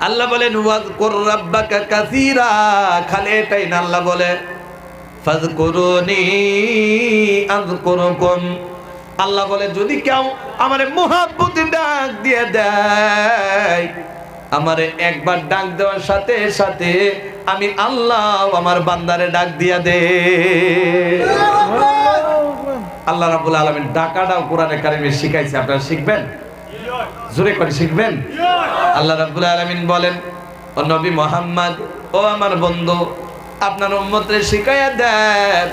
আল্লাহ বলেন ওয়াজকুর রাব্বাকা কাসীরা, খালি এটাই না, আল্লাহ বলে ফাযকুরুনি আযকুরুকুম। আল্লাহ বলে যদি কেউ আমারে মুহাব্বতে ডাক দিয়ে দেয়, আমারে একবার ডাক দেওয়ার সাথে সাথে আমি আল্লাহ আমার বান্দারে ডাক দিয়া দে। আল্লাহ রাব্বুল আলামিন ডাকাটাও কোরআনে কারিমে শিখাইছে, আপনারা শিখবেন? জোরে করে শিখবেন? আল্লাহ রাব্বুল আলামিন বলেন, ও নবী মুহাম্মদ, ও আমার বন্ধু, আপনার উম্মতরে শিখাইয়া দেন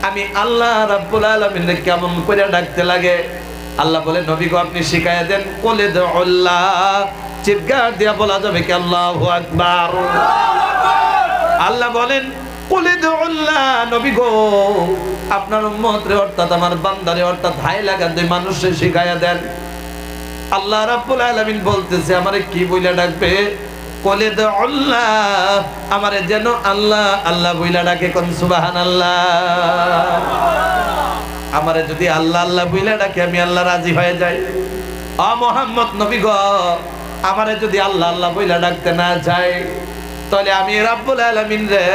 আমি আল্লাহ রাব্বুল আলামিনকে কেমন করে ডাকতে লাগে। আল্লাহ বলে নবী গো আপনি শিখাইয়া দেন, কোলে দুল্লাহ, চিৎকার দিয়া বলা যাবে কি আল্লাহু আকবার। আল্লাহ বলেন কোলে দুল্লাহ, নবী গো আপনার উম্মতরে অর্থাৎ আমার বান্দারে অর্থাৎ হাই লাগা দুই মানুষে শিখাইয়া দেন। আল্লাহ রাব্বুল আলামিন বলতেছে আমারে কি বইলা ডাকবে? কোলে দুল্লাহ, আমারে যেন আল্লাহ আল্লাহ বইলা ডাকে। কোন সুবহানাল্লাহ। আমারে যদি আল্লাহ আল্লাহ বইলা ডাকে আমি আল্লাহ রাজি হয়ে যাই। ও মুহাম্মদ নবী গো, আমারে যদি আল্লাহ আল্লাহ বইলা ডাকতে না যায়, তাহলে আমি রাব্বুল আলামিন রে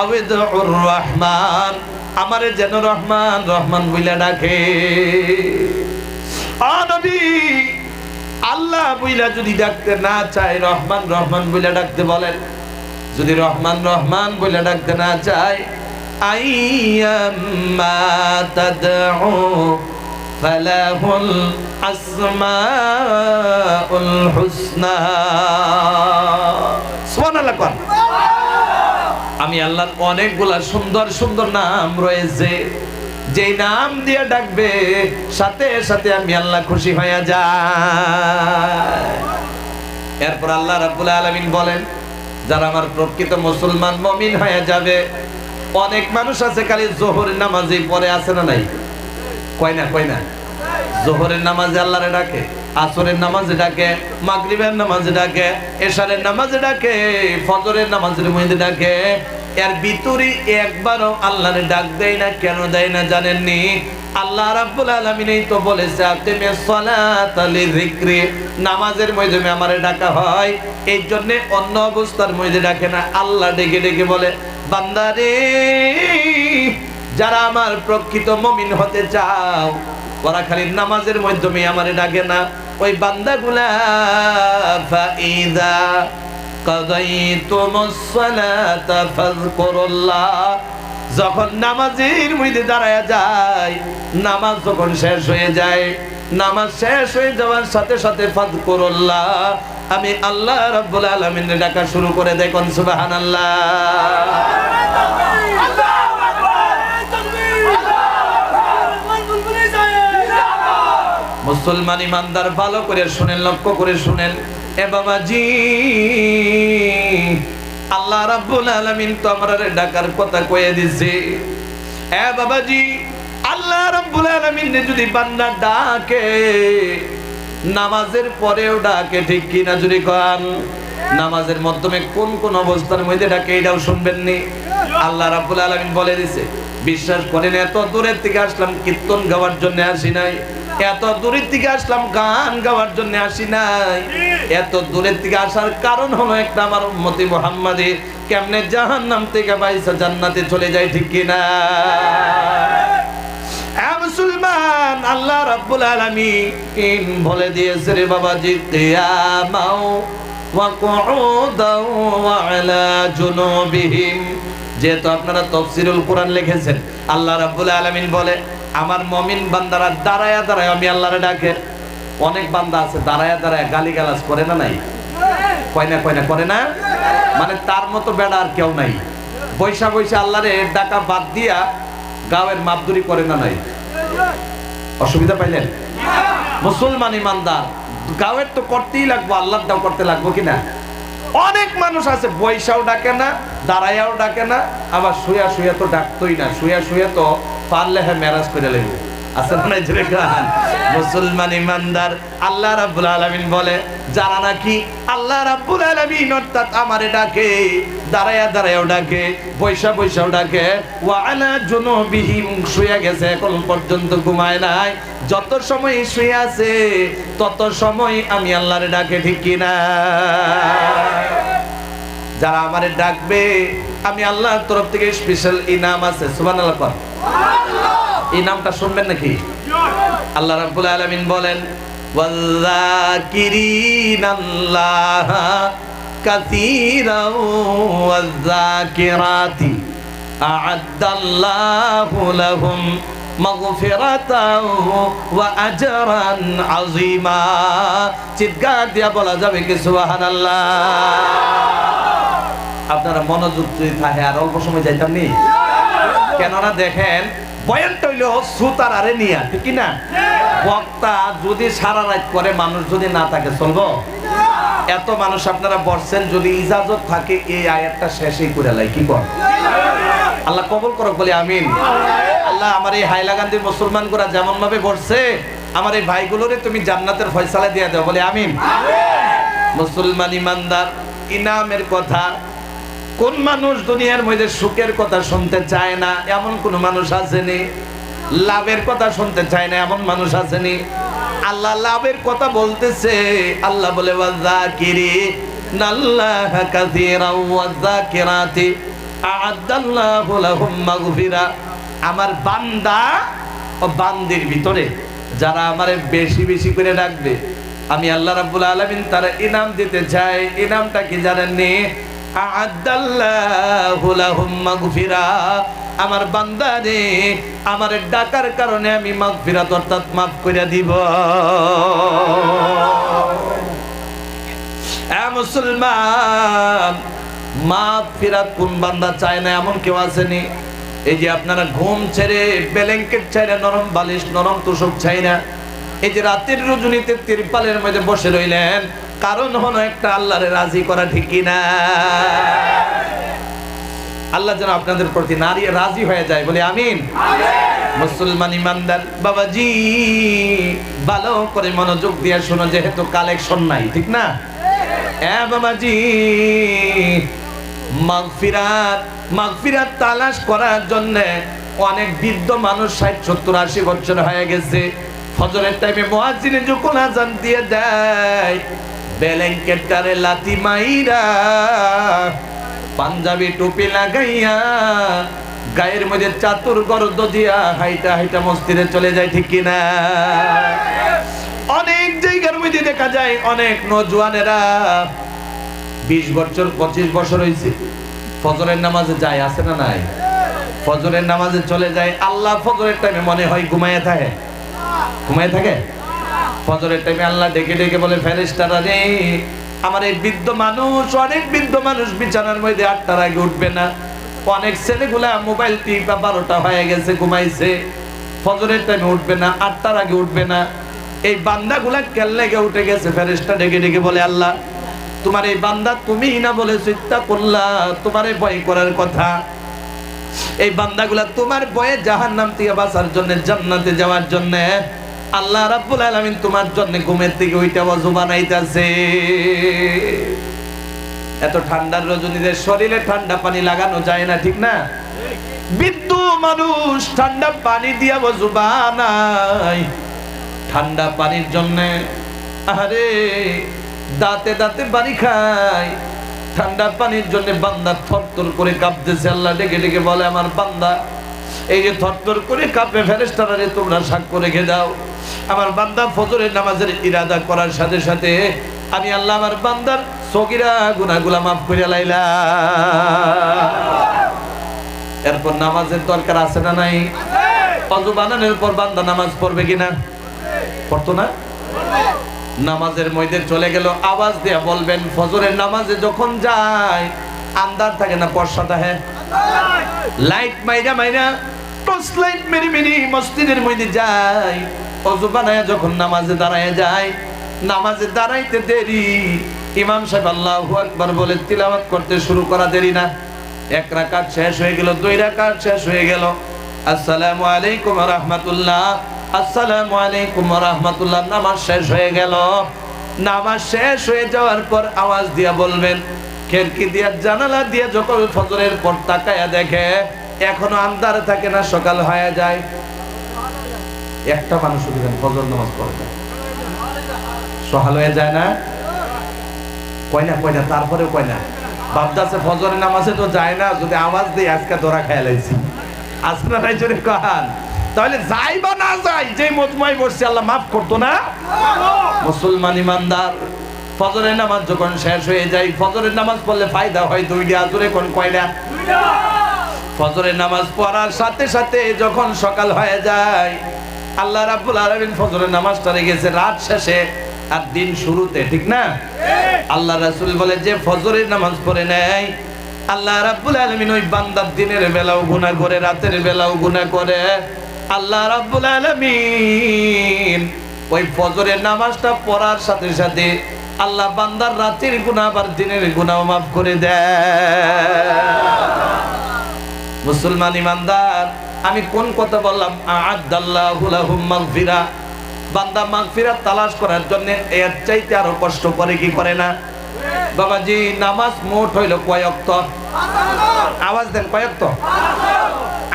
আউযুর রহমান, আমারে যেন রহমান রহমান বইলা ডাকে। ও নবী, আল্লাহ বইলা যদি ডাকতে না চায়, রহমান রহমান বইলা ডাকতে বলেন। যদি রহমান রহমান বইলা ডাকতে না চায়, আইয়াম্মা তাদউ ফালাহুল আসমাউল হুসনা। সুবহানাল্লাহ। কোন আমি আল্লাহর অনেকগুলা সুন্দর সুন্দর নাম রয়েছে, যেই নাম দিয়ে ডাকবে সাথে সাথে আমি আল্লাহ খুশি হয়ে যাই। এরপর আল্লাহ রাব্বুল আলামিন বলেন যারা আমার প্রকৃত মুসলমান মুমিন হয়ে যাবে। অনেক মানুষ আছে খালি যোহরের নামাজে পড়ে, আছে না নাই? কয় না যোহরের নামাজে আল্লাহরে ডাকে, আসরের নামাজে ডাকে, মাগরিবের নামাজে ডাকে, এশারের নামাজে ডাকে, ফজরের নামাজের মধ্যে ডাকে। এর ভিতরে একবারও আল্লাহরে ডাক দেয় না। কেন দেয় না জানেননি? আল্লাহ রাব্বুল আলামিন এই তো বলেছে আকিমিস সালাতা লিযিকরি, নামাজের মধ্যে আমারে ডাকা হয়, এই জন্য অন্য অবস্থার মধ্যে ডাকে না। আল্লাহ ডেকে ডেকে বলে বান্দারে, যারা আমার প্রকৃত মুমিন হতে চাও ওরা খালি নামাজের মাধ্যমে আমারে ডাকে না। ওই বান্দাগুলা ফাইদা কাদাইতুমুস সালাতা ফাযকুরুল্লাহ, যখন নামাজের মধ্যে দাঁড়ায়া যায়, নামাজ যখন শেষ হয়ে যায়, নামাজ শেষ হয়ে যাওয়ার সাথে সাথে ফাযকুরুল্লাহ, আমি আল্লাহ রাব্বুল আলামিনের ডাকা শুরু করে দেয়। কোন সুবহানাল্লাহ। মুসলমান ইমানদার ভালো করে শুনেন, লক্ষ্য করে শুনেন। এ বাবাজি, আল্লাহ রাব্বুল আলামিন তো আমারে ডাকার কথা কয়ে দিছে। এ বাবাজি, আল্লাহ রাব্বুল আলামিন যদি বান্দা ডাকে, নামাজের পরেও ডাকে, ঠিক কি না? যদি কোন নামাজের মাধ্যমে কোন কোন অবস্থার মধ্যে ডাকে এটাও শুনবেন নি। আল্লাহ রাব্বুল আলামিন বলে দিছে, বিশ্বাস করেন এত দূরের থেকে আসলাম কীর্তন গাওয়ার জন্য আসি নাই, এত দূরের থেকে আসলাম গান গাওয়ার জন্য আসি নাই। এত দূরের থেকে আসার কারণ হলো একটা, আমার উম্মতি মুহাম্মাদি কেমনে জাহান্নাম থেকে বাইসা জান্নাতে চলে যায়, ঠিক কি না? মুসলমান, আল্লাহ রাব্বুল আলামিন বলে দিয়েছে রে বাবাজি, কিয়ামাও ওয়া কুউদাও ওয়া আলা জুনুবিহিম। যেহেতু আপনারা তাফসীরুল কোরআন লিখেছেন, আল্লাহ রাব্বুল আলামিন বলে আমার মুমিন বান্দারা দাঁড়ায়া দাঁড়ায় আমি আল্লাহরে ডাকে। অনেক বান্দা আছে দাঁড়ায়া দাঁড়ায় গালিগালাজ করে না নাই? কয় না করে না? মানে তার মতো বেড়া আর কেউ নাই। বৈশা বৈশা আল্লাহরে ডাকা বাদ দিয়া গাওয়ের মাপদুরি করে না নাই? অসুবিধা পাইলেন? মুসলমান ইমানদার গাওয়ের তো করতেই লাগবো, আল্লাহর দাও করতে লাগবো কিনা? অনেক মানুষ আছে বৈশাও ডাকে না, দাঁড়ায়াও ডাকে না, আবার শুয়া শুয়া তো ডাকতোই না, শুয়া শুয়া তো পারলে হ্যাঁ মেরাজ করে লাগবে। মুসলমান ইমানদার আল্লাহ রাব্বুল আলামিন বলে যারা নাকি আল্লাহ রাব্বুল আলামিন অর্থাৎ আমারে ডাকে, দাঁড়ায়া দাঁড়ায়াও ডাকে, বৈশা বৈশাও ডাকে, ওয়া আলা জুনুবিহিম, শুয়ে গেছে এখন পর্যন্ত ঘুমায় নাই, যত সময় শুয়ে আছে তত সময় আমি আল্লাহরে ডাকে, ঠিক কিনা? যারা আমারে ডাকবে আমি আল্লাহর তরফ থেকে স্পেশাল ইনাম আছে, সুবহানাল্লাহ পড়। ইনামটা শুনবেন নাকি? আল্লাহ রাব্বুল আলামিন বলেন ওয়াযাকিরিনাল্লাহা কাসীরাও ওয়াযাকিরাতি আ'আদ্দাল্লাহু লাহুম মাগফিরাতাও ওয়া আজরান আযীমা। চিৎকার দিয়া বলা যাবে কি সুবহানাল্লাহ? আপনারা মনোযোগ যদি থাকে আর অল্প সময় যাইতাম নি। কেননা দেখেন বয়ানটা হইলো সুতার আরে নিয়া, ঠিক না? বক্তা যদি সারা রাত করে মানুষ যদি না থাকে চলবো? এত মানুষ আপনারা বলছেন, যদি ইজাজত থাকে এই আয়াতটা শেষই করে লাই, কি কর? আল্লাহ কবুল করুক বলি আমিন। আল্লাহ আমার এই হাইলাকান্দির মুসলমান গুলা যেমন ভাবে বলছে আমার এই ভাইগুলোরে তুমি জান্নাতের ফয়সালা দিয়ে দাও, বলি আমিন। মুসলমান ইমানদার ইনামের কথা, কোন মানুষ দুনিয়ার মধ্যে সুখের কথা শুনতে চায় না এমন কোন মানুষ আসেনি? লাভের কথা শুনতে চায় না এমন মানুষ আসেনি? আল্লাহ লাভের কথা বলতেছে। আল্লাহ বলে ওয়াযাকিরিনাল্লাহা কাসীরাও ওয়াযাকিরাতি আ'আদ্দাল্লাহু লাহুম মাগফিরা। আমার বান্দা ও বান্দির ভিতরে যারা আমারে বেশি বেশি করে ডাকবে আমি আল্লাহ রাব্বুল আলামিন তারা ইনাম দিতে চাই। ইনামটা কি জানেননি? আ'আদ্দাল্লাহু লাহুম মাগফিরা। আমার বান্দারে আমারে ডাকার কারণে আমি মাগফিরাত অর্থাৎ মাফ করে দিব। এ মুসলমান, মাগফিরাত কোন বান্দা চায় না এমন কেউ আসেনি? এই যে আপনারা ঘুম ছেড়ে ব্ল্যাঙ্কেট ছেড়ে নরম বালিশ নরম তোষক চাই না, এই যে রাতের রজনীতে তিরপালের মধ্যে বসে রইলেন, কারণ হলো একটা আল্লাহরে রাজি করা, ঠিক কি না? আল্লাহ যেন আপনাদের প্রতি নারী রাজি হয়ে যায়, বলে আমিন। মুসলমান ইমানদার বাবাজি ভালো করে মনোযোগ দিয়ে শোনো, যেহেতু কালেকশন নাই, ঠিক না? বাবাজি মাগফিরাত তালাশ করার জন্য অনেক বৃদ্ধ মানুষ 60, 70, 80 বছর হয়ে গেছে। ফজরের টাইমে মুয়াজ্জিন যখন আযান দিয়ে দেয়, ব্ল্যাঙ্কেটটারে লাথি মাইরা পাঞ্জাবি টুপি লাগাইয়া গায়ের মধ্যে চাতুর গর্দ দিয়া হাইটা হাইটা মসজিদে চলে যায়, ঠিক কিনা? অনেক জায়গার মধ্যে দেখা যায় অনেক নওজোয়ানেরা 20 বছর 25 বছর হয়েছে ফজরের নামাজে যায়, আছে না নাই? ফজরের নামাজে চলে যায়, আল্লাহ ফজরের টাইমে মনে হয় ঘুমায় থাকে। ফজরের টাইমে আল্লাহ ডেকে ডেকে বলে ফেরেশতারা রে, আমার এই বৃদ্ধ মানুষ, অনেক বৃদ্ধ মানুষ বিছানার মধ্যে 8টার আগে উঠবে না। অনেক ছেলেগুলা মোবাইল টিপা 12টা হয়ে গেছে ঘুমাইছে, ফজরের টাইমে উঠবে না, 8টার আগে উঠবে না। এই বান্দাগুলা কেন লেগে উঠে গেছে? ফেরেশতা ডেকে ডেকে বলে আল্লাহ তোমার এই বান্দা তুমি না বলে চিন্তা করলা তোমার ভয় করার কথা, এই বান্দাগুলা তোমার ভয়ে জাহান্নাম থেকে বাঁচার জন্য জান্নাতে যাওয়ার জন্য আল্লাহ রাব্বুল আলামিন তোমার জন্য ঘুমের থেকে ওইটা ওযু বানাইতাছে। এত ঠান্ডার রজনীতে শরীরে ঠান্ডা পানি লাগানো যায় না, ঠিক না? বৃদ্ধ মানুষ ঠান্ডা পানি দিয়া ওযু বানায়, ঠান্ডা পানির জন্য আরে দাঁতে দাঁতে বাড়ি খায়, ঠান্ডা পানির জন্য বান্দা থরথর করে কাঁপতেছে। আল্লাহ ডেকে ডেকে বলে আমার বান্দা এই যে থরথর করে কাঁপে, ফেরেশতারা রে তোমরা সাক্ষ্য রেখে দাও, আমার বান্দা ফজরের নামাজের ইরাদা করার সাথে সাথে আমি আল্লাহ আমার বান্দার সগীরা গুনাহগুলো মাফ করে লাইলাম। এরপর নামাজের দরকার আছে না নাই? ওযু বানানোর পর বান্দা নামাজ পড়বে কিনা? পড়তো না? নামাজের মধ্যে চলে গেল, আওয়াজ দিয়ে বলবেন ফজরের নামাজে যখন যায় আন্দার থাকে না পর্ষা থাকে? লাইট মাইরা মাইরা টর্চ লাইট মেরি মেরি মসজিদের মধ্যে যায়, ওযু বানায়া যখন নামাজে দাঁড়ায় যায়, নামাজে দাঁড়াইতে দেরি, ইমাম সাহেব আল্লাহু আকবার বলে তিলাওয়াত করতে শুরু করা দেরি না, 1 রাকাত শেষ হয়ে গেল, 2 রাকাত শেষ হয়ে গেল, আসসালামু আলাইকুম ওয়া রাহমাতুল্লাহ, আসসালামু আলাইকুম ওয়া রাহমাতুল্লাহ, নামাজ শেষ হয়ে গেল। নামাজ শেষ হয়ে যাওয়ার পর আওয়াজ দিয়া বলবেন, খিড়কি দিয়া জানালা দিয়া যখন ফজরের পর তাকায়া দেখে এখনো আন্ধার থাকে না, সকাল হয়ে যায়। একটা মানুষ ফজর নামাজ পড়ে না, সকাল হয়ে যায় না? কয় না তারপরেও কয় না, ভাবতেছে ফজরের নামাজে তো যায় না, যদি আওয়াজ দিই আজকে ধরা খেয়ে লাইছি। আপনারাই যদি কহান তাহলে যাই বা না যাই, যে মজমায় বসছে আল্লাহ মাফ করতো না? মুসলমান ইমানদার, ফজরের নামাজ যখন শেষ হয়ে যায়, ফজরের নামাজ পড়লে ফায়দা হয় দুইটা। জোরে কোন কয়টা? ফজরের নামাজ পড়ার সাথে সাথে যখন সকাল হয়ে যায়, আল্লাহ রাব্বুল আলামিন ফজরের নামাজটা রেখেছে রাত শেষে আর দিন শুরুতে, ঠিক না? আল্লাহ রাসূল বলে যে ফজরের নামাজ পড়ে নেয়, আল্লাহ রাব্বুল আলামিন ওই বান্দার দিনের বেলাও গুনাহ করে, রাতের বেলাও গুনাহ করে। আল্লাহ রাব্বুল আলামিন ওই ফজরের নামাজটা পড়ার সাথে সাথে আল্লাহ বান্দার রাতের গুনাহ আর দিনের গুনাহ মাফ করে দেয়। মুসলমান ইমানদার, আমি কোন কথা বললাম? আ'আদাল্লাহু লাহুম মাগফিরা। বান্দা মাগফিরাত তালাশ করার জন্য এর চাইতে আরো কষ্ট করে কি করে না? বাবাজি, নামাজ মোট হইল কয় ওয়াক্ত? আওয়াজ দেন, কয় ওয়াক্ত?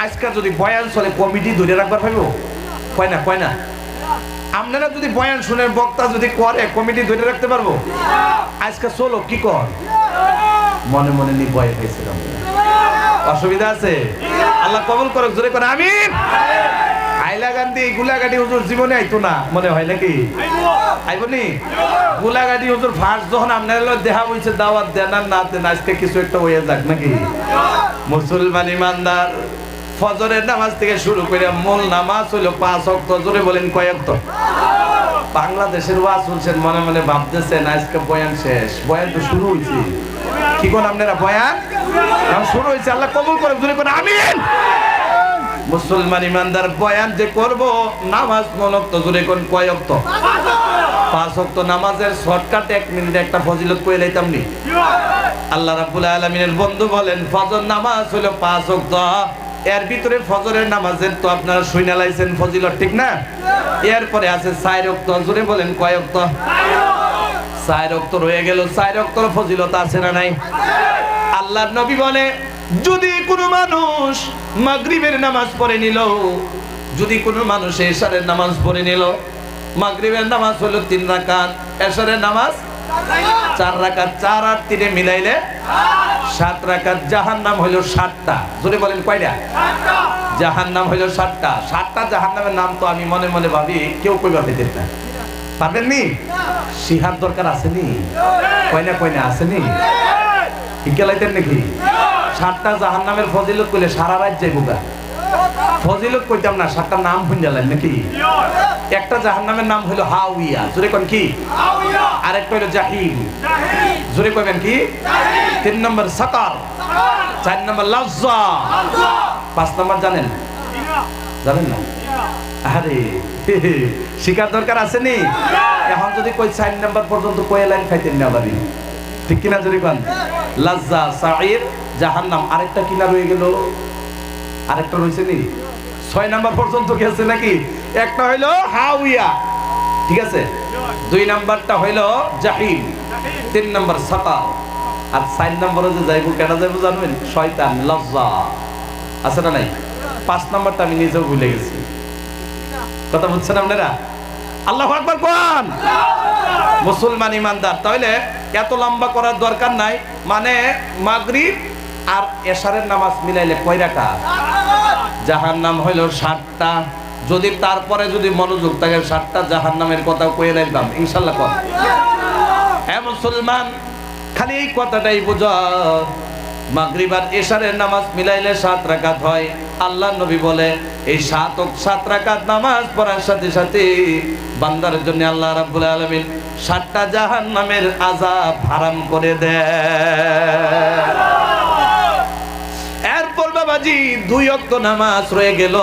আজকে যদি বয়ান চলে কমিটি ধরে রাখবার পাইব? কয় না, কয় না? আপনারা যদি বয়ান শুনেন, বক্তা যদি করে, কমিটি ধরে রাখতে পারবো? আজকে চলো কি কর, মনে মনে নি ভয় পেয়েছিলাম, অসুবিধা আছে? আল্লাহ কবুল করুক, জোরে করে আমিন। হাইলাকান্দি গুলাগাড়ি হুজুর জীবনে আইতো না মনে হয় নাকি? আইবনি? গুলাগাড়ি হুজুর ফার্স্ট যখন আপনার দেখা হইছে, দাওয়াত দেন আর না দেন, আজকে কিছু একটা হয়ে যাক নাকি? মুসলমান ইমানদার, ফজরের নামাজ থেকে শুরু করে মূল নামাজ হলো 5 ওয়াক্ত। জোরে বলেন কয় ওয়াক্ত? বাংলাদেশের ওয়াজ শুনছেন, মনে মনে ভাবতেছেন আজকে বয়ান শেষ। বয়ান তো শুরু হইছে। কি কোন আপনারা? বয়ান শুরু হইছে। আল্লাহ কবুল করে, জোরে করে আমিন। মুসলমান ইমানদার, বয়ান যে করব, নামাজ কোন ওয়াক্ত? জোরে কোন কয় ওয়াক্ত? 5 ওয়াক্ত নামাজের শর্টকাট 1 মিনিটে একটা ফজিলত কই লাইতাম নি? আল্লাহ রাব্বুল আলামিনের বন্ধু বলেন ফজর নামাজ হলো 5 ওয়াক্ত। এর ভিতরে ফজরের নামাজের তো আপনারা শুইনা লাইছেন ফজিলত, ঠিক না? এরপরে আছে 4 ওয়াক্ত। জোরে বলেন কয় ওয়াক্ত? 4 ওয়াক্ত রয়ে গেল। 4 ওয়াক্তর ফজিলত আছে না নাই? আল্লাহর নবী বলে, যদি কোনো মানুষ মাগরিবের নামাজ পড়ে নিল, যদি কোনো মানুষ এশারের নামাজ পড়ে নিল, মাগরিবের নামাজ হলো 3 রাকাত, এশারের নামাজ 4 রাকাত, 4 আর 3 মিলাইলে 7 রাকাত। জাহান্নাম হলো 7টা। জোরে বলেন কয়টা? 7টা। জাহান্নাম হলো 7টা। 7টা জাহান্নামের নাম তো আমি মনে মনে ভাবি কেউ কইবা পেতেন না, পারবেন নি? শিহার দরকার আছে নি? কয়না কয়না আছে নি? গেলাইতেন নাকি? 7টা জাহান্নামের ফজিলত কইলে সারা রাত যাইবো গা। ফজিলত কইতাম না, 7টা নাম শুনলেন নাকি? একটা জাহান্নামের নাম হলো হাউইয়া। জোরে কোন কি? হাউইয়া। আরেকটা হলো জাহিম। জোরে কইবেন কি? জাহিম। 3 নম্বর সাকার, 4 নম্বর লাজ্জা, 5 নম্বর জানেন? জানেন না? আরে শিকার দরকার আছে নি? এখন যদি কই 4 নম্বর পর্যন্ত কই লাইন খাইতেন না বাড়ি, ঠিক কিনা? জোরে কোন? লাজ্জা, সাঈর, জাহান্নাম। আরেকটা কিনা রয়ে গেল? আরেকটা রইছে নি? 6 নাম্বার পর্যন্ত গেছে নাকি? একটা হইলো হাউইয়া, ঠিক আছে? 2 নাম্বারটা হইলো জাহিম, 3 নাম্বার সাকার, আর 4 নাম্বারে যে যাইবো কেডা যাইবো জানেন? শয়তান, লজ্জা। আছে না নাই? 5 নাম্বারটা আমি নিজেও ভুলে গেছি। কথা বুঝছেন আপনারা? আল্লাহু আকবার কোন? মুসলমান ইমানদার, তাহলে এত লম্বা করার দরকার নাই। মানে মাগরিব আর এশারের নামাজ মিলাইলে কয় রাকাত? জাহান্নাম হইল 7টা। যদি তারপরে যদি মনোযোগ থাকে 7টা জাহান্নামের কথা কয়ে লাইতাম ইনশাআল্লাহ। কর হ্যাঁ মুসলমান, খালি এই কথাটাই বুঝো, মাগরিব আর এশারের নামাজ মিলাইলে 7 রাকাত হয়। আল্লাহর নবী বলে এই 7 রাকাত নামাজ পড়ার সাথে সাথে বান্দার জন্য আল্লাহ রাব্বুল আলামিন 7টা জাহান্নামের আযাব হারাম করে দেয়। এরপর বাবাজি 2 ওয়াক্ত নামাজ রয়ে গেল।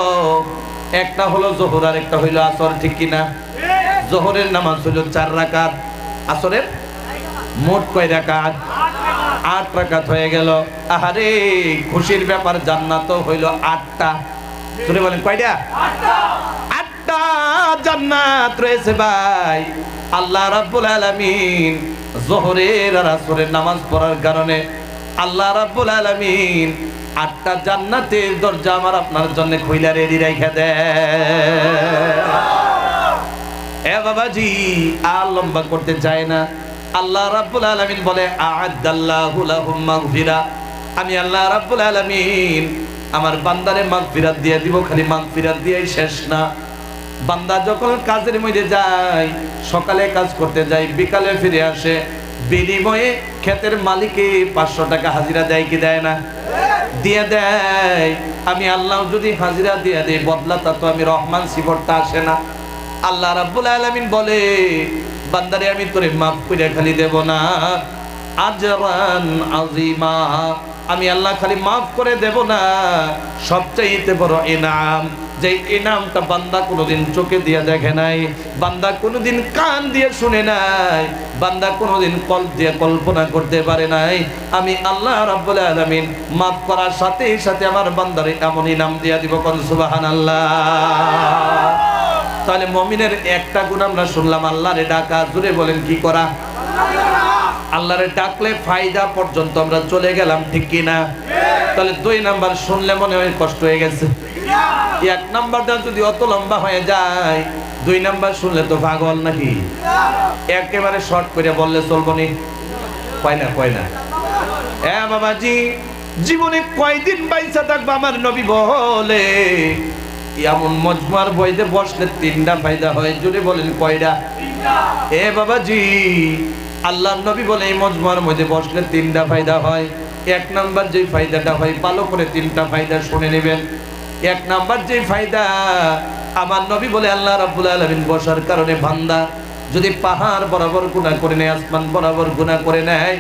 একটা হলো যোহর আর একটা হইলো আসর, ঠিক কিনা? যোহরের নামাজ হলো 4 রাকাত, আসরের মোট কয় রাকাত? 8 রাকাত হয়ে গেল। আহারে খুশির ব্যাপার, জান্নাত হইলো 8টা। শুনে বলেন কয়টা? 8টা জান্নাত রয়েছে ভাই। আল্লাহ রাব্বুল আলামিন যোহরের আর আসরের নামাজ পড়ার কারণে আল্লাহ রাব্বুল আলামিন 8টা জান্নাতের দরজা আমার আপনার জন্য খুইলা রেডি রাইখা দেয়। এ বাবাজি আর লম্বা করতে চায় না, আল্লাহ রাব্বুল আলামিন বলে আ'আদাল্লাহু লাহুম মাগফিরা, আমি আল্লাহ রাব্বুল আলামিন আমার বান্দারে মাগফিরাত দিয়ে দিব। খালি মাগফিরাত দিয়েই শেষ না, বান্দা যখন কাজের মধ্যে যায়, সকালে কাজ করতে যায়, বিকালে ফিরে আসে, বিনিময়ে ক্ষেতের মালিকে 500 টাকা হাজিরা দেয় কি দেয় না? দিয়ে দেয়। আমি আল্লাহ যদি হাজিরা দিয়ে দেই, বদলাটা তো আমি রহমান সিফতটা আসে না। আল্লাহ রাব্বুল আলামিন বলে বান্দারে আমি তোরে মাফ করে খালি দেব না, আজরান আযীমা, আমি আল্লাহ খালি মাফ করে দেব না, সবচাইতে বড় ইনাম, যে ইনামটা বান্দা কোনোদিন চোখে দিয়ে দেখে নাই, বান্দা কোনোদিন কান দিয়ে শুনে নাই, বান্দা কোনোদিন কল্প দিয়ে কল্পনা করতে পারে নাই, আমি আল্লাহ রাব্বুল আলামিন মাফ করার সাথে সাথে আমার বান্দারে এমন ইনাম দিয়ে দিব। কোন সুবহানাল্লাহ। তাহলে মুমিনের একটা গুণ আমরা শুনলাম, আল্লাহরে ডাকা। জোরে বলেন কি করা? আল্লাহরে ডাকলে ফায়দা পর্যন্ত আমরা চলে গেলাম, ঠিক কি না? তাহলে 2 নাম্বার শুনলে মনে হয় কষ্ট হয়ে গেছে। 1 নাম্বারটা যদি অত লম্বা হয়ে যায়, 2 নাম্বার শুনলে তো পাগল নাকি? একেবারে শর্ট করে বললে চলবো নি? কয় না বাবাজি, জীবনে কয়দিন বাইসা থাকবো? আমার নবী বলে এমন মজমুয়ার বইতে বসলে 3টা ফায়দা হয়। জুড়ে বলেন কয়টা? বাবাজি, আল্লাহর নবী বলে এই মজমুয়ার মধ্যে বসলে 3টা ফায়দা হয়। 1 নাম্বার যে ফায়দাটা হয়, ভালো করে 3টা ফায়দা শুনে নেবেন। 1 নাম্বার যে ফায়দা, আমার নবী বলে আল্লাহ রাব্বুল আলামিন বসার কারণে বান্দা যদি পাহাড় বরাবর গুনাহ করে নেয়, আসমান বরাবর গুনাহ করে নেয়,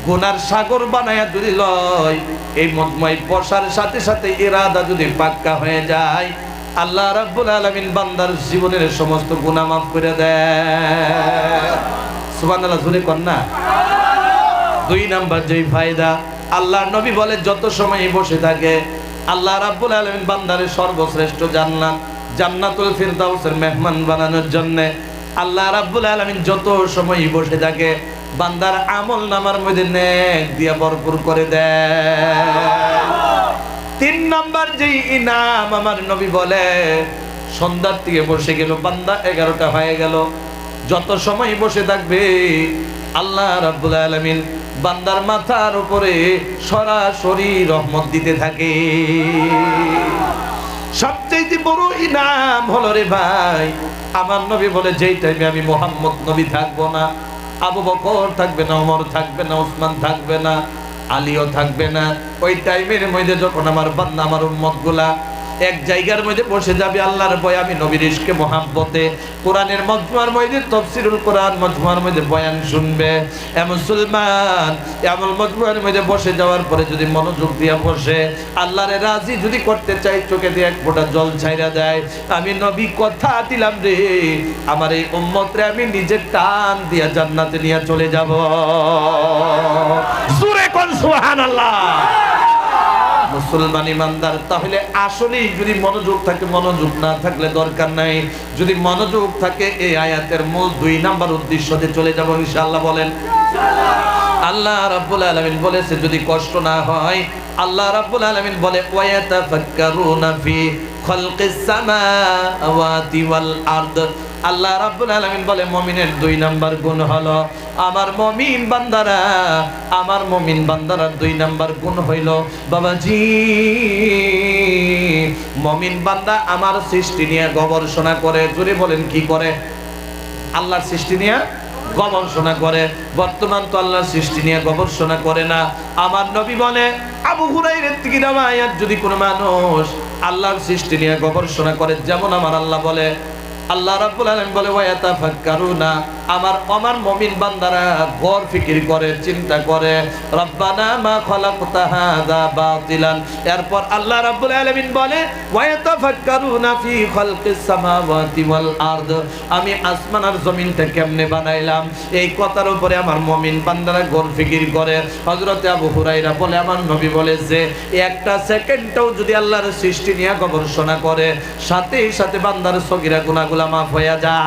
গুনার সাগর বানায়া যদি লয়, এই মজমুয়ায় বসার সাথে সাথে ইরাদা যদি পাক্কা হয়ে যায়, আল্লাহ রাব্বুল আলামিন বান্দার জীবনের সমস্ত গুনাহ মাফ করে দেয়। সুবহানাল্লাহ, জোরে কর না। 2 নাম্বার যেই ফায়দা, আল্লাহর নবী বলে যত সময় বসে থাকে, আল্লাহ রাব্বুল আলামিন বান্দারে সর্বশ্রেষ্ঠ জান্নাত, জান্নাতুল ফিরদাউসের মেহমান বানানোর জন্য আল্লাহ রাব্বুল আলামিন যত সময় বসে থাকে, বান্দার আমল নামার মধ্যে নেক দিয়া ভরপুর করে দেয়। 3 নাম্বার যেই ইনাম, আমার নবী বলে সন্ধ্যার থেকে বসে গেল, বান্দা 11টা হয়ে গেল, যত সময় বসে থাকবে, আল্লাহ রাব্বুল আলামিন বান্দার মাথার উপরে সরাসরি রহমত দিতে থাকে। সবচেয়ে বড় ইনাম হলো রে ভাই, আমার নবী বলে যেই টাইমে আমি মুহাম্মদ নবী থাকবো না, আবু বকর থাকবে না, ওমর থাকবে না, ওসমান থাকবে না, আলীও থাকবে না, ওই টাইমের মধ্যে যখন আমার বান্দা, আমার উম্মতগুলা এক জায়গার মধ্যে বসে যাবে আল্লাহর ভয়, আমি নবীর ইশকে মোহাব্বতে কোরআনের মজমুয়ার মধ্যে তাফসীরুল কোরআন মজমুয়ার মধ্যে বয়ান শুনবে, মুসলমান এমন মজমুয়ার মধ্যে বসে যাওয়ার পরে যদি মনোযোগ দিয়ে বসে আল্লাহরে রাজি যদি করতে চাই, চোখে দিয়ে এক ফোঁটা জল ছাইরা দেয়, আমি নবী কথা দিলাম রে, আমার এই উম্মতরে আমি নিজে টান দিয়া জান্নাতে নিয়ে চলে যাব। জোরে কোন সুবহানাল্লাহ। মুসলমান ইমানদার, তাহলে আসলেই যদি মনোযোগ থাকে, মনোযোগ না থাকলে দরকার নাই, যদি মনোযোগ থাকে এই আয়াতের মূল 2 নাম্বার উদ্দেশ্যতে চলে যাব ইনশাআল্লাহ। বলেন আল্লাহ রাব্বুল আলামিন বলেছে যদি কষ্ট না হয়, আল্লাহ রাব্বুল আলামিন বলে ওয়ায়াতাফাক্কারুনা ফি খালকিস সামাওয়াতি ওয়াল আরদ, আল্লাহ রাব্বুল আলামিন বলে মুমিনের 2 নাম্বার গুণ হলো, আমার মুমিন বান্দারা, আমার মুমিন বান্দারা 2 নাম্বার গুণ হইল বাবাজি, মুমিন বান্দা আমার সৃষ্টি নিয়ে গবেষণা করে। জোরে বলেন কি করে? আল্লাহর সৃষ্টি নিয়ে গবেষণা করে। বর্তমান তো আল্লাহর সৃষ্টি নিয়ে গবেষণা করে না। আমার নবী বলে, আবু হুরায়রার থেকে রওয়ায়াত, যদি কোনো মানুষ আল্লাহর সৃষ্টি নিয়ে গবেষণা করে, যেমন আমার আল্লাহ বলে, আল্লাহ রাব্বুল আলামিন বলে ওয়ায়াতাফাক্কারুনা, আমার মুমিন বান্দারা গর ফিকির করে, চিন্তা করে, রব্বানা মা খালাকতা হাযা বাতিলান। এরপর আল্লাহ রাব্বুল আলামিন বলে ওয়ায়াতাফাক্কারুনা ফি খালকিস সামাওয়াতি ওয়াল আরদ, আমি আসমান আর জমিনটা কেমনে বানাইলাম, এই কথার উপরে আমার মুমিন বান্দারা গর ফিকির করে। হযরতে আবু হুরায়রা বলে, আমার নবী বলে যে একটা সেকেন্ডটাও যদি আল্লাহর সৃষ্টি নিয়ে গবেষণা করে, সাথে সাথে বান্দার সগীরা গুনাহ মাফ হয়ে যায়।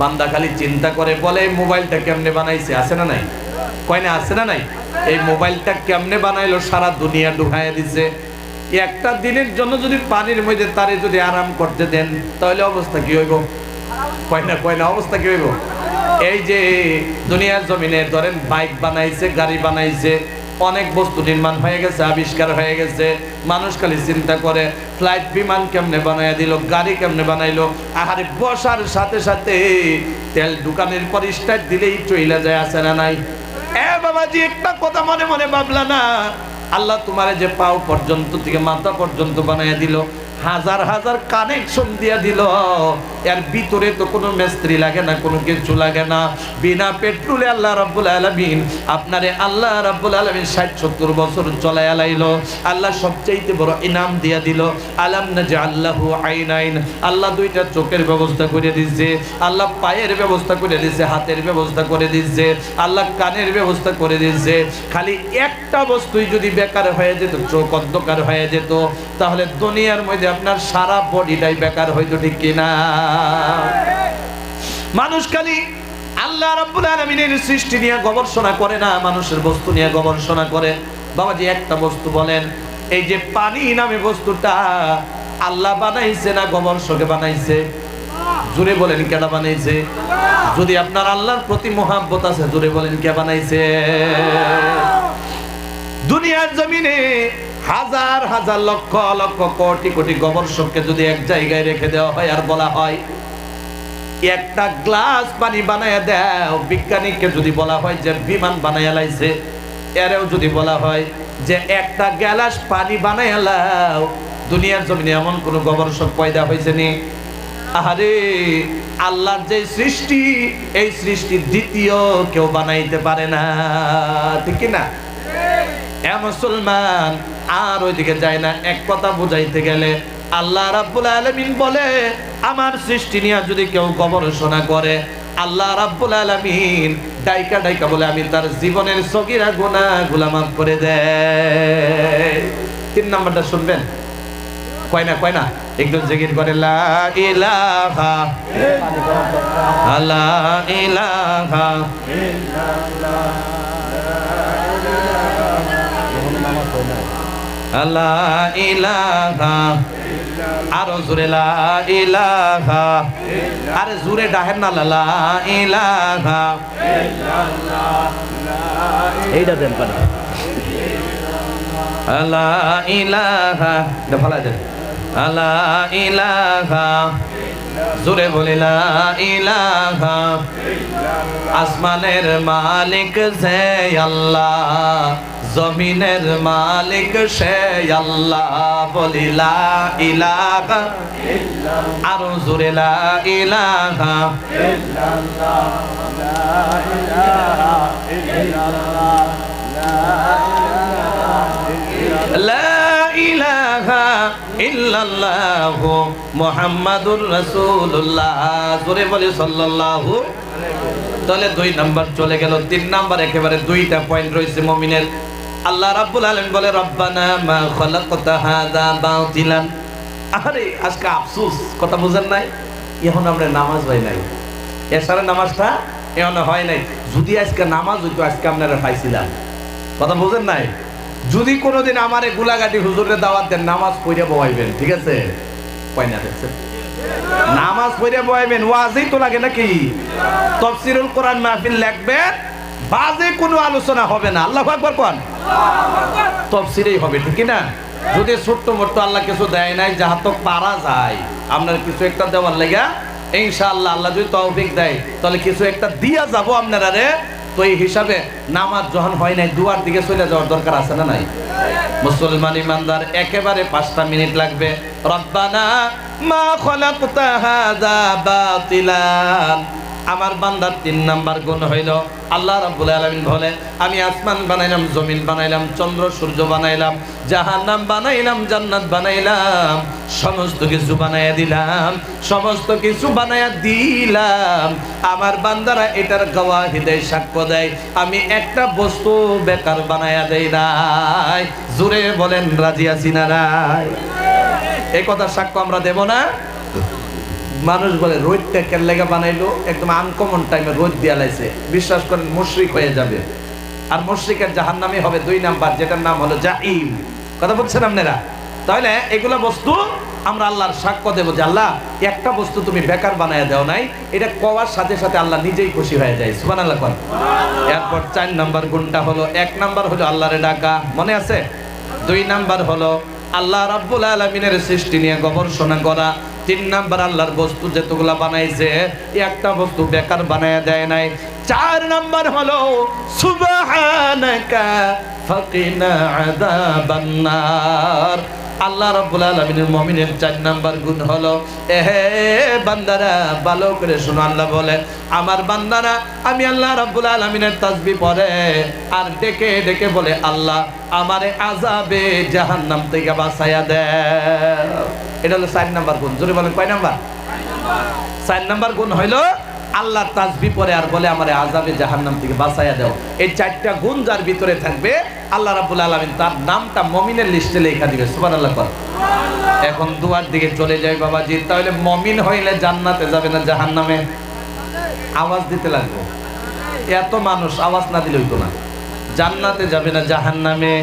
বান্দা খালি চিন্তা করে, বলে এই মোবাইলটা কেমনে বানাইছে, আছে না নাই? কয় না আছে না নাই? এই মোবাইলটা কেমনে বানাইলো, সারা দুনিয়া ডুবাইয়া দিছে। একটা দিনের জন্য যদি পানির মধ্যে তারে যদি আরাম করতে দেন, তাহলে অবস্থা কি হইব? কয় না অবস্থা কি হইব? এই যে দুনিয়ার জমিনে ধরেন বাইক বানাইছে, গাড়ি বানাইছে, অনেক বস্তু নির্মাণ হয়ে গেছে, আবিষ্কার হয়ে গেছে। মানুষ খালি চিন্তা করে ফ্লাইট বিমান কেমনে বানাইয়া দিল, গাড়ি কেমনে বানাইলো। আহারে বসার সাথে সাথে তেল দোকানের পর স্টার্ট দিলেই চইলা যায়, আছে না নাই? এ বাবাজি, একটা কথা মনে মনে ভাবলা না? আল্লাহ তোমারে যে পাও পর্যন্ত থেকে মাথা পর্যন্ত বানাইয়া দিল, হাজার হাজার কানেকশন দিয়া দিল, এর ভিতরে তো কোনো মিস্ত্রি লাগে না, কোনো কিছু লাগে না। বিনা পেট্রোলে আল্লাহ রাব্বুল আলামিন আপনারে, আল্লাহ রাব্বুল আলামিন 60-70 বছর চলায় আলাইলো। আল্লাহ সবচাইতে বড় ইনাম দিয়া দিল, আলাম নাজআল্লাহু আইনাইন। আল্লাহ দুইটা চোখের ব্যবস্থা করে দিয়েছে, আল্লাহ পায়ের ব্যবস্থা করে দিয়েছে, হাতের ব্যবস্থা করে দিয়েছে, আল্লাহ কানের ব্যবস্থা করে দিয়েছে। খালি একটা বস্তুই যদি বেকার হয়ে যেত, চোখ অন্ধকার হয়ে যেত, তাহলে দুনিয়ার মধ্যে আপনার সারা বডিটাই বেকার হইতো, ঠিক কিনা? মানুষ খালি আল্লাহ রাব্বুল আলামিনের সৃষ্টি নিয়ে গবেষণা করে না, মানুষের বস্তু নিয়ে গবেষণা করে। বাবাজি, একটা বস্তু বলেন, এই যে পানি নামে বস্তুটা আল্লাহ বানাইছে না গবেষকে বানাইছে? জোরে বলেন, কেডা বানাইছে? যদি আপনার আল্লাহর প্রতি মহব্বত আছে, জোরে বলেন, কে বানাইছে? দুনিয়ার জমিনে হাজার হাজার লক্ষ লক্ষ কোটি কোটি গবেষককে যদি এক জায়গায় রেখে দেওয়া হয় আর বলা হয় একটা গ্লাস পানি বানায় দাও, বিজ্ঞানীকে যদি বলা হয় যে বিমান বানায় লাইছে, এরেও যদি বলা হয় যে একটা গ্লাস পানি বানায় লাও, দুনিয়ার জমিনে এমন কোন গবেষক পয়দা হয়েছে নি? আরে আল্লাহর যে সৃষ্টি, এই সৃষ্টি দ্বিতীয় কেউ বানাইতে পারে না, ঠিক না? এ মুসলমান, আর ওইদিকে যায় না। এক কথা বুঝাইতে গেলে আল্লাহ রাব্বুল আলামিন বলে, আমার সৃষ্টি নিয়ে যদি কেউ গবেষণা করে, আল্লাহ রাব্বুল আলামিন ডাইকা ডাইকা বলে আমি তার জীবনের সগীরা গুনাহগুলো মাফ করে দেয়। 3 নাম্বারটা শুনবেন, কয় না একটু জিকির করে, লা ইলাহা ইল্লাল্লাহ, লা ইলাহা ইল্লাল্লাহ, লা ইলাহা, আরো জোরে লা ইলাহা, আরে জোরে ডাহেন না, লা ইলাহা, এইটা দেন পানি, লা ইলাহা, এটা ফালাই দেন, লা ইলাহা, জোরে বলে লা ইলাহা। আসমানের মালিক যে আল্লাহ, জমিনের মালিক সে আল্লাহ, বলি লা ইলাহা ইল্লাল্লাহ, আরো জোরে লা ইলাহা ইল্লাল্লাহ, লা ইলাহা ইল্লাল্লাহ, লা ইলাহা ইল্লাল্লাহ মুহাম্মাদুর রাসূলুল্লাহ, জোরে বলি সাল্লাল্লাহু। তাহলে 2 নাম্বার চলে গেল, 3 নাম্বার একেবারে 2টা পয়েন্ট রয়েছে মুমিনের। আল্লাহ রাব্বুল আলামিন বলে, রব্বানা মা খালাকতা হাযা বাতিলান। আরে আজকে আফসোস, কথা বুঝেন নাই? এখন আমরা নামাজ হয় নাই, এশারের নামাজটা এখন হয় নাই। যদি আজকে নামাজ হইতো, আজকে আপনারা পাইছিলাম, কথা বুঝেন নাই? যদি কোনোদিন আমারে গোলাঘাটি হুজুরের দাওয়াত দেন, নামাজ পড়ে বহাইবেন, ঠিক আছে? কয় না দেখছেন? নামাজ পড়ে বহাইবেন, ওয়াজই তো লাগে নাকি? তাফসীরুল কোরআন মাহফিল লিখবেন, বাজে কোনো আলোচনা হবে না। আল্লাহু আকবার কোন, তাফসীরেই হবে, ঠিক না? যদি ছোট্ট মোট্ট আল্লাহ কিছু দেয় নাই, যাহা তো পারা যায়, আপনার কিছু একটা দেওয়ার লাগা ইনশাআল্লাহ আল্লাহ যদি তৌফিক দেয়, তাহলে কিছু একটা দিয়া যাব আপনারা রে। তো এই হিসাবে নামাজ যখন হয় নাই, দুয়ার দিকে চলে যাওয়ার দরকার আছে না নাই? মুসলমান ইমানদার একেবারে 5টা মিনিট লাগবে। রব্বানা মা খালাকতা হাযা বাতিলান। আমার বান্দার 3 নাম্বার গুণ হইল, আল্লাহ রাব্বুল আলামিন বলে, আমি আসমান বানাইলাম, জমিন বানাইলাম, চন্দ্র সূর্য বানাইলাম, জাহান্নাম বানাইলাম, জান্নাত বানাইলাম, সমস্ত কিছু বানাইয়া দিলাম, সমস্ত কিছু বানাইয়া দিলাম। আমার বান্দারা এটার গওয়াহি দেয়, সাক্ষ্য দেয়, আমি একটা বস্তু বেকার বানাইয়া দেই নাই। জোরে বলেন, রাজি আছি না নাই? এই কথা সাক্ষ্য আমরা দেব না? মানুষ বলে রোদটা কেন লেগে বানাইলো, একদম আনকমন টাইমে রোদ দিয়া লাইছে, বিশ্বাস করেন মুশরিক হয়ে যাবে। আর মুশরিকের জাহান্নামী হবে 2 নাম্বার, যেটার নাম হলো জাহিম। কথা বলছেন আপনারা? তাহলে এগুলা বস্তু আমরা আল্লাহর সাক্ষ্য দেব যে আল্লাহ একটা বস্তু তুমি বেকার বানায় দাও নাই, এটা কওয়ার সাথে সাথে আল্লাহ নিজেই খুশি হয়ে যায়। সুবহানাল্লাহ। এরপর 4 নাম্বার গুণটা হলো, 1 নাম্বার হলো আল্লাহরে ডাকা, মনে আছে? 2 নাম্বার হলো আল্লাহ রাব্বুল আলামিনের সৃষ্টি নিয়ে গবেষণা করা। 3 নাম্বার আল্লাহর বস্তু যেতগুলা বানাইছে একটা বস্তু বেকার বানায় দেয় নাই। 4 নাম্বার হলো সুবহানাকা ফাকিনা আযাবান নার। আল্লাহ রাব্বুল আলামিনের মুমিনের 4 নাম্বার গুণ হলো, এহে বান্দারা ভালো করে শোনো, আল্লাহ বলে আমার বান্দারা আমি আল্লাহ রাব্বুল আলামিনের তাসবিহ পড়ে আর ডেকে ডেকে বলে আল্লাহ আমারে আযাবে জাহান্নাম থেকে বাঁচায়া দাও। এটা হলো 4 নাম্বার গুণ। জোরে বলেন কয় নাম্বার? 4 নাম্বার গুণ হইলো আল্লাহ তাসবিহ পড়ে আর বলে আমারে আযাবে জাহান্নাম থেকে বাঁচায়া দাও। এই 4টা গুণ যার ভিতরে থাকবে আল্লাহ রাব্বুল আলামিন তার নামটা মুমিনের লিস্টে লেখা দিবে। সুবহানাল্লাহ। এখন দুয়ার দিকে চলে যাই বাবাজি। তাহলে মুমিন হইলে জান্নাতে যাবে না জাহান্নামে? আওয়াজ দিতে লাগবে। এত মানুষ আওয়াজ না দিলে হইতো না। জান্নাতে যাবে না জাহান্নামে?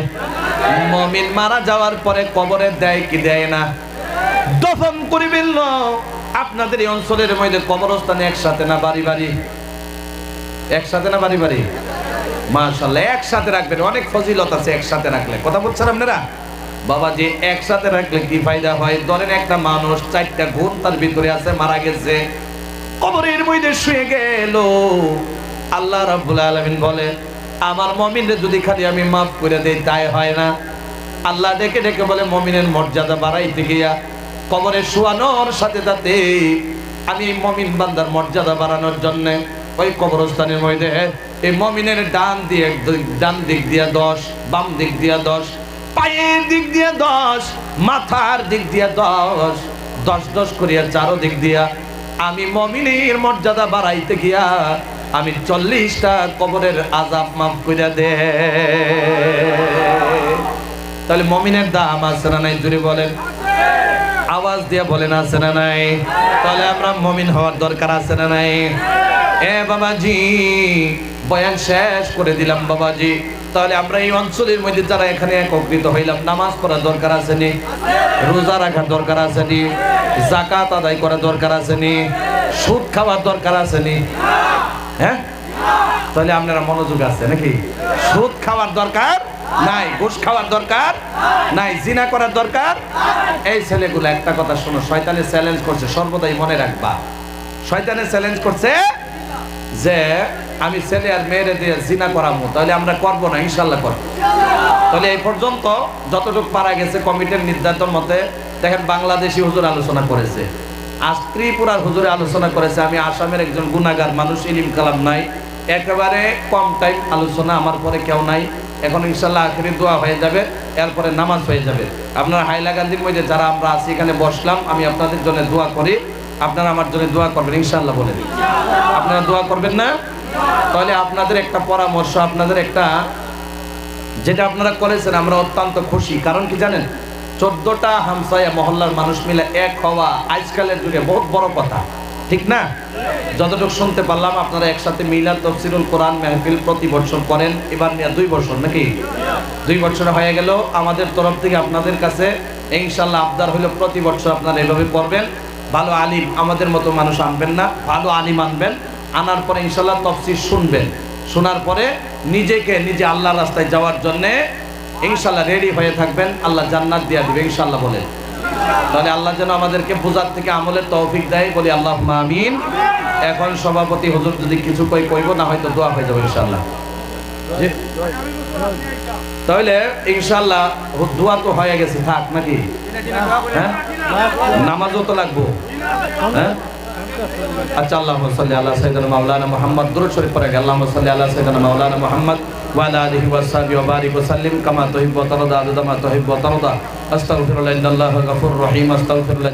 মুমিন মারা যাওয়ার পরে কবরে দেয় কি দেয় না? দফন করিবেন না। আপনাদের এই অঞ্চলের মধ্যে কবরস্থানে একসাথে না বাড়ি বাড়ি? একসাথে না বাড়ি বাড়ি? মাশাআল্লাহ, একসাথে রাখবেন, অনেক ফজিলত আছে একসাথে রাখলে। কথা বলছেন আপনারা? বাবাজি একসাথে রাখলে কি ফায়দা হয়? ধরেন একটা মানুষ 4টা গুণ তার ভিতরে আছে, মারা গেছে, কবরের মধ্যে শুয়ে গেল। আল্লাহ রাব্বুল আলামিন বলে আমার মুমিনরে যদি খালি আমি মাফ করে দেই তাই হয় না। আল্লাহ ডেকে ডেকে বলে মুমিনের মর্যাদা বাড়াইতে গিয়া কবরে শোয়ানোর সাথে সাথে আমি মুমিন বান্দার মর্যাদা বাড়ানোর জন্য ওই কবরস্থানের মধ্যে এই মুমিনের ডান দিক দিয়ে 10, বাম দিক দিয়ে 10, পায়ের দিক দিয়ে 10, মাথার দিক দিয়ে 10, 10 করিয়া চারো দিক দিয়া আমি মুমিনের মর্যাদা বাড়াইতে গিয়া আমি 40টা কবরের আযাব মাফ কইরা দে। তাহলে মুমিনের দাম আছে না নাই? জুড়ে বলেন, আওয়াজ দিয়ে বলেন আছে না নাই? তাহলে আমরা মুমিন হওয়ার দরকার আছে না নাই? এ বাবাজি বয়ান শেষ করে দিলাম বাবাজি। তাহলে আমরা এই অঞ্চলের মধ্যে যারা এখানে একত্রিত হইলাম, নামাজ পড়ার দরকার আছে নি? রোজা রাখার দরকার আছে নি? যাকাত আদায় করার দরকার আছে নি? সুদ খাওয়ার দরকার আছে নি? হ্যাঁ, তাহলে আপনারা মনোযোগ আছে নাকি? সুদ খাওয়ার দরকার নাই, ঘুষ খাওয়ার দরকার নাই, জিনা করার দরকার। এই ছেলেগুলো একটা কথা শোনো, শয়তানে চ্যালেঞ্জ করছে, সর্বদাই মনে রাখবা। শয়তানে চ্যালেঞ্জ করছে যে আমি ছেলে আর মেয়েরে দিয়ে জিনা করাবো, তাহলে আমরা করবো না, ইনশাল্লাহ করবো। তাহলে এই পর্যন্ত যতটুকু পারা গেছে কমিটির নির্ধারণ মতে দেখেন বাংলাদেশি হুজুর আলোচনা করেছে, আজ ত্রিপুরার হুজুরে আলোচনা করেছে। আমি আসামের একজন গুনাহগার মানুষ, ইলিম কালাম নাই, একেবারে কম টাইম আলোচনা, আমার পরে কেউ নাই। এখন ইনশাল্লাহ আখেরি দোয়া হয়ে যাবে, এরপরে নামাজ হয়ে যাবে। আপনারা হাইলাকান্দির মধ্যে যারা আমরা আছি এখানে বসলাম, আমি আপনাদের জন্য দোয়া করি, আপনারা আমার জন্য দোয়া করবেন ইনশাল্লাহ বলে দিই। আপনারা দোয়া করবেন না? তাহলে আপনাদের একটা পরামর্শ, আপনাদের একটা যেটা আপনারা করেছেন আমরা অত্যন্ত খুশি। কারণ কি জানেন, 14টা হামসায়া মহল্লার মানুষ মিলে এক হওয়া আজকালের যুগে বহুত বড় কথা, ঠিক না? যতটুকু শুনতে পারলাম আপনারা একসাথে মিলাদ তাফসীরুল কোরআন মাহফিল প্রতি বছর করেন, এবার নিয়ে 2 বছর নাকি? 2 বছর হয়ে গেল। আমাদের তরফ থেকে আপনাদের কাছে ইনশাআল্লাহ আবদার হলো প্রতি বছর আপনারা এভাবে করবেন। ভালো আলিম, আমাদের মতো মানুষ আনবেন না, ভালো আলিম আনবেন, আনার পরে ইনশাআল্লাহ তাফসীর শুনবেন, শোনার পরে নিজেকে নিজে আল্লাহর রাস্তায় যাওয়ার জন্য ইনশাআল্লাহ রেডি হয়ে থাকবেন, আল্লাহ জান্নাত দিয়ে দিবে ইনশাআল্লাহ বলে। তাহলে আল্লাহ যেন আমাদেরকে বোঝার থেকে আমলের তৌফিক দেয়, বলি আল্লাহুম্মা আমিন। এখন সভাপতি হুজুর যদি কিছু কইব, না হয়তো দোয়া হয়ে যাবে ইনশাআল্লাহ। তাহলে ইনশাআল্লাহ দোয়া তো হয়ে গেছে, থাক নাকি? হ্যাঁ, নামাজও তো লাগবো। হ্যাঁ, আচ্ছা, আল্লাহুম্মা সাল্লি আলা সাইয়্যিদিনা মাওলানা মুহাম্মদ। দুরূদ শরীফ পড়ে আল্লাহুম্মা সাল্লি আলা সাইয়্যিদিনা মাওলানা মুহাম্মদ ওয়া আলা আলিহি ওয়া সাহবিহি ওয়া বারিক ওয়া সাল্লিম কামা তুহিব্বু ওয়া তারদা আদাদা মা তুহিব্বু ওয়া তারদা। আস্তাগফিরুল্লাহ ইন্নাল্লাহা গাফুরুর রহিম। আস্তাগফিরুল্লাহ।